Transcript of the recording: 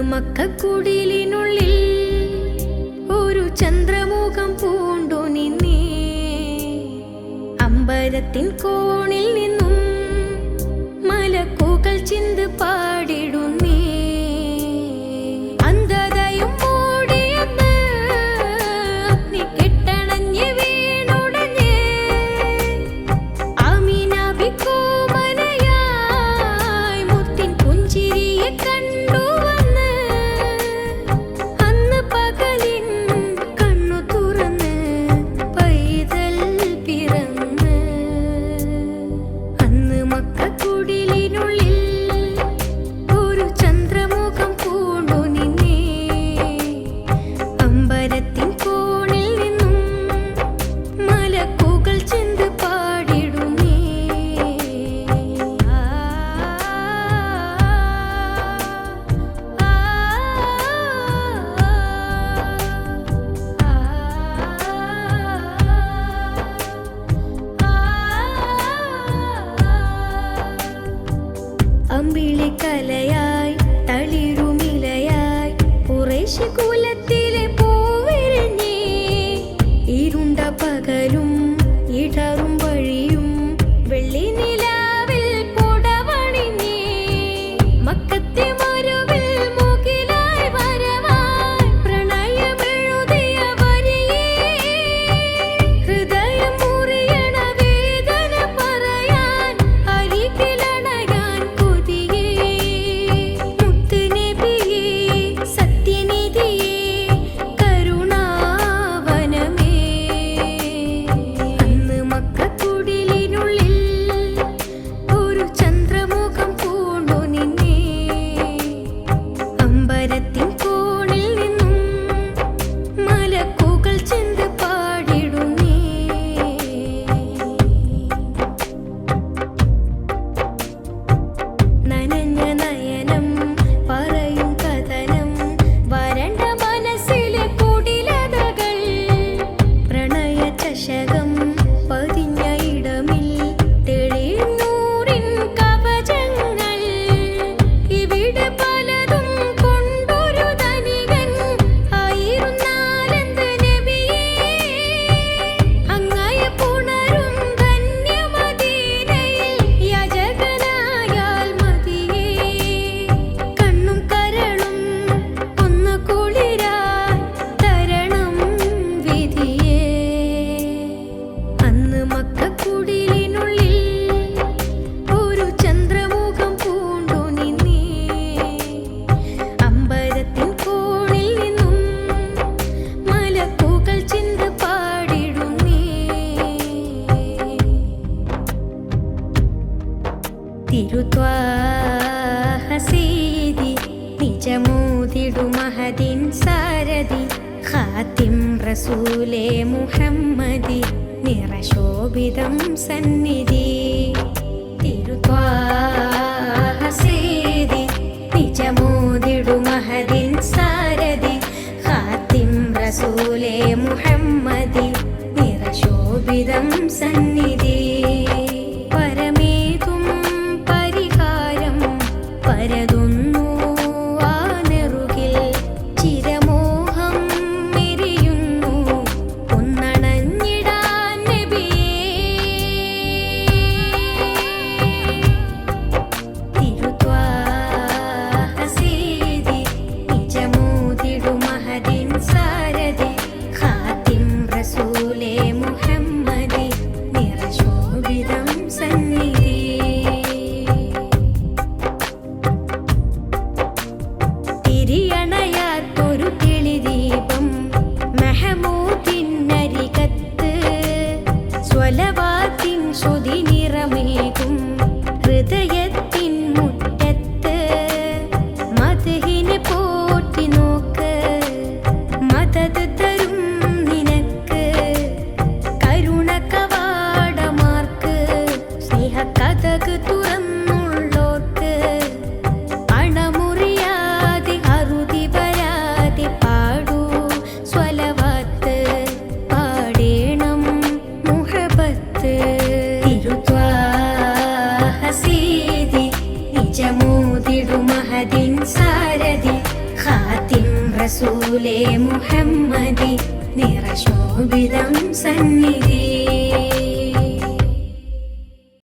മക്കക്കുടിലിനുള്ളിൽ ഒരു ചന്ദ്രമുഖം പൂണ്ടു നിന്നേ. അമ്പരത്തിൻ കോണിൽ നിന്നും മലക്കുകൾ ചിന്ത് പാടിടുന്നേ. അന്ധതയും മൂടിയെന്ന് അഗ്നി കെട്ടണഞ്ഞ് വീണുടഞ്ഞ് ആമിന ബിക്കോമനയായി മുത്തിൻ പുഞ്ചിരിയെ കണ്ടു വന്ന്. അന്ന് പകലിൻ കണ്ണു തുറന്ന് പൈതൽ പിറന്ന്. അന്ന് മക്കക്കുടിലിനുള്ളിൽ ഒരു ചന്ദ്രമുഖം പൂണ്ടു നിന്നേ. അമ്പരത്തിൻ കോണിൽ നിന്നും മലക്കുകൾ ചിന്ത് പാടിടുന്നേ. അമ്പിളിക്കലയായി തളിരുമിലയായി ഖുറൈശ് കുലത്തിലെ പൂവിരിഞ്ഞേ. ഇരുണ്ട പകലും ഇടറും വഴിയും വെള്ളി നിലാവിൽ പുടവണിഞ്ഞേ. മക്കത്തെ മരുവിൽ മുകിലായി വരവായി പ്രണയമെഴുതിയ വരിയേ. ഹൃദയം മുറിയണ വേദന പറയാൻ അരികിലണയാൻ കൊതിയേ. മുത്ത് നബിയേ സത്യനിധിയേ കരുണാവനമേ. അന്ന് മക്കക്കുടിലിനുള്ളിൽ ഒരു ചന്ദ്രമുഖം പൂണ്ടു നിന്നേ. അമ്പരത്തിൻ കോണിൽ നിന്നും മലക്കുകൾ ചിന്ത് പാടിടുന്നേ. നനഞ്ഞ നയനം പറയും കഥനം വരണ്ട മനസ്സിലെ കുടിലതകൾ. പ്രണയ ചഷകം പതിഞ്ഞ ഇടമിൽ തെളിനൂറിൻ കവചങ്ങൾ. ഇവിടെ പലതും കൊണ്ടൊരു ധനികൻ ആയിരുന്നാലെന്ത് നബിയേ. അങ്ങയെ പുണരും ധന്യമദീനയിൽ യാചകനായാൽ മതിയേ. കണ്ണും കരളും ഒന്ന് കുളിരാൻ തരണം വിധിയേ. അന്ന് മക്കക്കുടിലിനുള്ളിൽ ഒരു ചന്ദ്രമുഖം പൂണ്ടു നിന്നേ. അമ്പരത്തിൻ കോണിൽ നിന്നും മലക്കുകൾ ചിന്ത് പാടിടുന്നേ. തിരുത്വാഹ സീതി നിജമൂതിടു മഹദിൻ സാരഥി. ഖാത്തിം റസൂലേ മുഹമ്മദി നിറശോഭിതം സന്നിധി. തിരുത്വാഹ സീതി നിജമൂതിടു മഹദിൻ സാരഥി. ഖാത്തിം റസൂലേ മുഹമ്മദി നിറശോഭിതം സന്നിധി. പരമേതും പരിഹാരം പരതുന്നു ആ നെറുകിൽ. ചിരമോഹം എരിയുന്നു ഒന്നണഞ്ഞിടാൻ നബിയേ. തിരുത്വാഹ സീതി നിജമൂതിടു മഹദിൻ സാരഥി. ഖാത്തിം റസൂലേ മുഹമ്മദി നിറശോഭിതം സന്നിധി. തിരിയണയാത്തൊരു കിളിദീപം മെഹമൂദിനരികത്ത്. സ്വലവാത്തിൻ ശ്രുതി നിറമേകും ഹൃദയത്തിൻ മുറ്റത്ത്. മദ്ഹിനെ പോറ്റി നോക്ക് മദത് തരും നിനക്ക്. കരുണ കവാടമാർക്ക് സ്നേഹക്കഥക് തുറന്നുള്ളോർക്ക്. അണമുറിയാതെ അറുതി വരാതെ പാടൂ സ്വലവാത്ത്. പാടേണം മുഹബത്ത്. തിരുത്വാഹ സീതി നിജമൂതിടു മഹദിൻ സാരഥി. റസൂലേ മുഹമ്മദി നിറശോഭിതം സന്നിധി